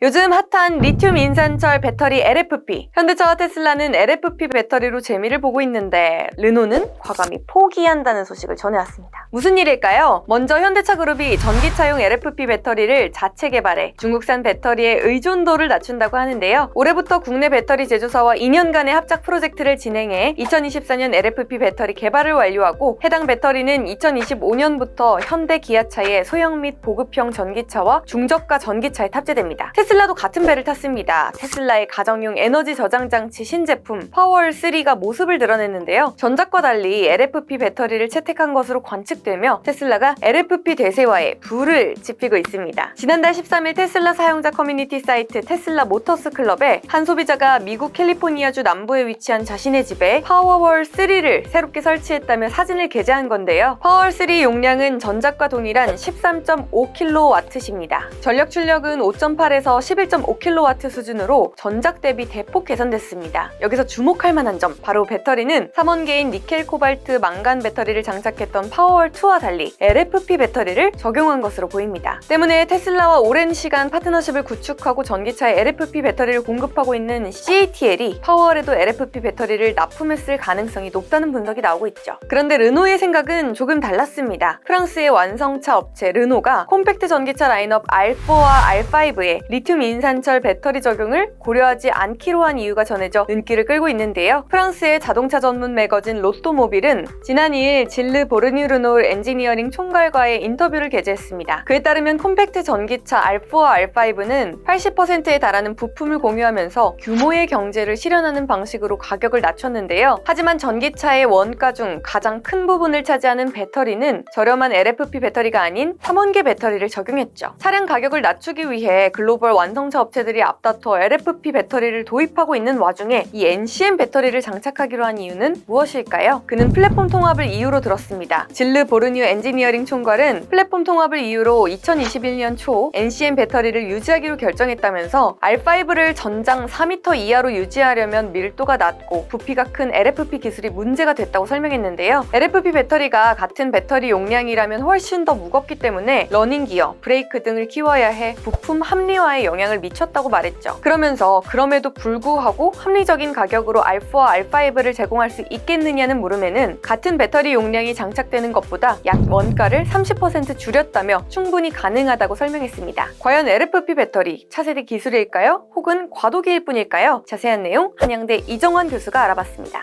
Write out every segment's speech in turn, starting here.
요즘 핫한 리튬 인산철 배터리 LFP. 현대차와 테슬라는 LFP 배터리로 재미를 보고 있는데 르노는 과감히 포기한다는 소식을 전해왔습니다. 무슨 일일까요? 먼저 현대차 그룹이 전기차용 LFP 배터리를 자체 개발해 중국산 배터리의 의존도를 낮춘다고 하는데요. 올해부터 국내 배터리 제조사와 2년간의 합작 프로젝트를 진행해 2024년 LFP 배터리 개발을 완료하고 해당 배터리는 2025년부터 현대 기아차의 소형 및 보급형 전기차와 중저가 전기차에 탑재됩니다. 테슬라도 같은 배를 탔습니다. 테슬라의 가정용 에너지 저장 장치 신제품 파워월3가 모습을 드러냈는데요. 전작과 달리 LFP 배터리를 채택한 것으로 관측되며 테슬라가 LFP 대세화에 불을 지피고 있습니다. 지난달 13일 테슬라 사용자 커뮤니티 사이트 테슬라 모터스 클럽에 한 소비자가 미국 캘리포니아주 남부에 위치한 자신의 집에 파워월3를 새롭게 설치했다며 사진을 게재한 건데요. 파워월3 용량은 전작과 동일한 13.5kWh입니다. 전력 출력은 5.8에서 11.5kW 수준으로 전작 대비 대폭 개선됐습니다. 여기서 주목할 만한 점, 바로 배터리는 3원계인 니켈, 코발트, 망간 배터리를 장착했던 파워월2와 달리 LFP 배터리를 적용한 것으로 보입니다. 때문에 테슬라와 오랜 시간 파트너십을 구축하고 전기차에 LFP 배터리를 공급하고 있는 CATL이 파워월에도 LFP 배터리를 납품했을 가능성이 높다는 분석이 나오고 있죠. 그런데 르노의 생각은 조금 달랐습니다. 프랑스의 완성차 업체 르노가 콤팩트 전기차 라인업 R4와 R5에 리튬 인산철 배터리 적용을 고려하지 않기로 한 이유가 전해져 눈길을 끌고 있는데요. 프랑스의 자동차 전문 매거진 로또모빌은 지난 2일 질르 보르뉴 르노 엔지니어링 총괄과의 인터뷰를 게재했습니다. 그에 따르면 콤팩트 전기차 R4와 R5는 80%에 달하는 부품을 공유하면서 규모의 경제를 실현하는 방식으로 가격을 낮췄는데요. 하지만 전기차의 원가 중 가장 큰 부분을 차지하는 배터리는 저렴한 LFP 배터리가 아닌 3원계 배터리를 적용했죠. 차량 가격을 낮추기 위해 글로벌 완성차 업체들이 앞다퉈 LFP 배터리를 도입하고 있는 와중에 이 NCM 배터리를 장착하기로 한 이유는 무엇일까요? 그는 플랫폼 통합을 이유로 들었습니다. 질르 보르뉴 엔지니어링 총괄은 플랫폼 통합을 이유로 2021년 초 NCM 배터리를 유지하기로 결정했다면서 R5를 전장 4m 이하로 유지하려면 밀도가 낮고 부피가 큰 LFP 기술이 문제가 됐다고 설명했는데요. LFP 배터리가 같은 배터리 용량이라면 훨씬 더 무겁기 때문에 러닝 기어, 브레이크 등을 키워야 해 부품 합리화에 영향을 미쳤다고 말했죠. 그러면서 그럼에도 불구하고 합리적인 가격으로 R4와 R5를 제공할 수 있겠느냐는 물음에는 같은 배터리 용량이 장착되는 것보다 약 원가를 30% 줄였다며 충분히 가능하다고 설명했습니다. 과연 LFP 배터리 차세대 기술일까요? 혹은 과도기일 뿐일까요? 자세한 내용 한양대 이정환 교수가 알아봤습니다.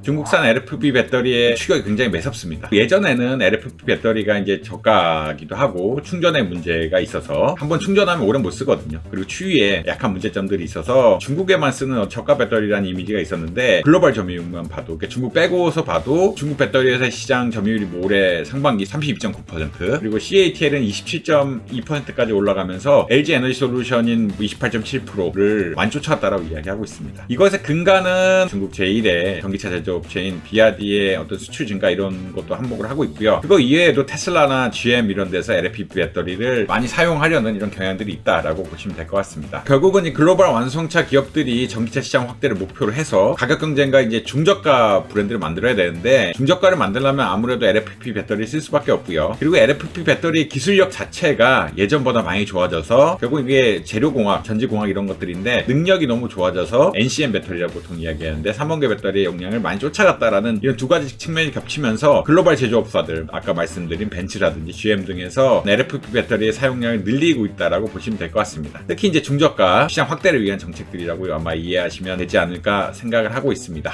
중국산 LFP 배터리의 추격이 굉장히 매섭습니다. 예전에는 LFP 배터리가 이제 저가기도 하고 충전에 문제가 있어서 한번 충전하면 오래 못 쓰거든요. 그리고 추위에 약한 문제점들이 있어서 중국에만 쓰는 저가 배터리라는 이미지가 있었는데 글로벌 점유율만 봐도 그러니까 중국 빼고서 봐도 중국 배터리 회사의 시장 점유율이 올해 상반기 32.9% 그리고 CATL은 27.2%까지 올라가면서 LG 에너지 솔루션인 28.7%를 많이 쫓아갔다라고 이야기하고 있습니다. 이것의 근간은 중국 제1의 전기차 제조 업체인 비아디의 어떤 수출 증가 이런 것도 한몫을 하고 있고요. 그거 이외에도 테슬라나 GM 이런 데서 LFP 배터리를 많이 사용하려는 이런 경향들이 있다라고 보시면 될 것 같습니다. 결국은 이 글로벌 완성차 기업들이 전기차 시장 확대를 목표로 해서 가격 경쟁과 이제 중저가 브랜드를 만들어야 되는데 중저가를 만들려면 아무래도 LFP 배터리를 쓸 수밖에 없고요. 그리고 LFP 배터리 기술력 자체가 예전보다 많이 좋아져서 결국 이게 재료공학, 전지공학 이런 것들인데 능력이 너무 좋아져서 NCM 배터리라고 보통 이야기하는데 3원계 배터리의 용량을 많이 쫓아갔다라는 이런 두 가지 측면이 겹치면서 글로벌 제조업사들 아까 말씀드린 벤츠라든지 GM 등에서 LFP 배터리의 사용량을 늘리고 있다라고 보시면 될 것 같습니다. 특히 이제 중저가 시장 확대를 위한 정책들이라고 아마 이해하시면 되지 않을까 생각을 하고 있습니다.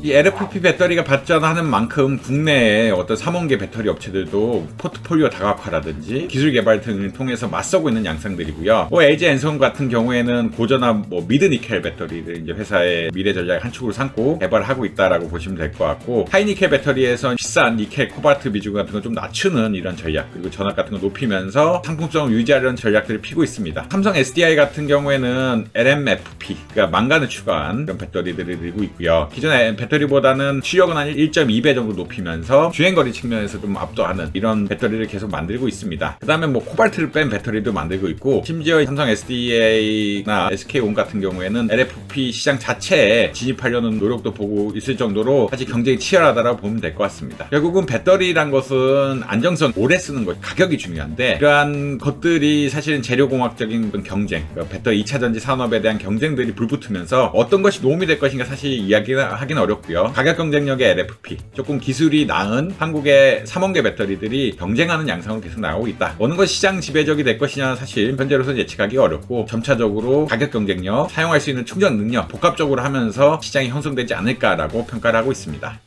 이 LFP 배터리가 발전하는 만큼 국내의 어떤 3원계 배터리 업체들도 포트폴리오 다각화라든지 기술 개발 등을 통해서 맞서고 있는 양상들이고요. LG 엔성 같은 경우에는 고전압 미드 니켈 배터리를 이제 회사의 미래 전략의 한 축으로 삼고 개발하고 있다라고 보시면 될 것 같고 하이니켈 배터리에선 비싼 니켈, 코발트 비중 같은 거 좀 낮추는 이런 전략 그리고 전압 같은 거 높이면서 상품성을 유지하려는 전략들을 피고 있습니다. 삼성 SDI 같은 경우에는 LMFP 그러니까 망간을 추가한 이런 배터리들을 들고 있고요. 기존의 배터리보다는 출력은 한 1.2배 정도 높이면서 주행거리 측면에서 좀 압도하는 이런 배터리를 계속 만들고 있습니다. 그 다음에 뭐 코발트를 뺀 배터리도 만들고 있고, 심지어 삼성 SDA나 SK온 같은 경우에는 LFP 시장 자체에 진입하려는 노력도 보고 있을 정도로 사실 경쟁이 치열하다고 보면 될 것 같습니다. 결국은 배터리란 것은 안정성, 오래 쓰는 것, 가격이 중요한데, 이러한 것들이 사실은 재료공학적인 경쟁, 그러니까 배터리 2차전지 산업에 대한 경쟁들이 불붙으면서 어떤 것이 도움이 될 것인가 사실 이야기하기는 어렵고요. 가격 경쟁력의 LFP, 조금 기술이 나은 한국의 3원계 배터리들이 경쟁하는 양상으로 계속 나오고 있다. 어느 것이 시장 지배적이 될 것이냐 사실 현재로서는 예측하기 어렵고, 점차적으로 가격 경쟁력, 사용할 수 있는 충전 능력 복합적으로 하면서 시장이 형성되지 않을까라고 평가를 하고 있습니다.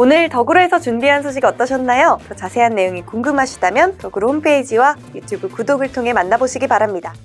오늘 덕으로에서 준비한 소식 어떠셨나요? 더 자세한 내용이 궁금하시다면 덕으로 홈페이지와 유튜브 구독을 통해 만나보시기 바랍니다.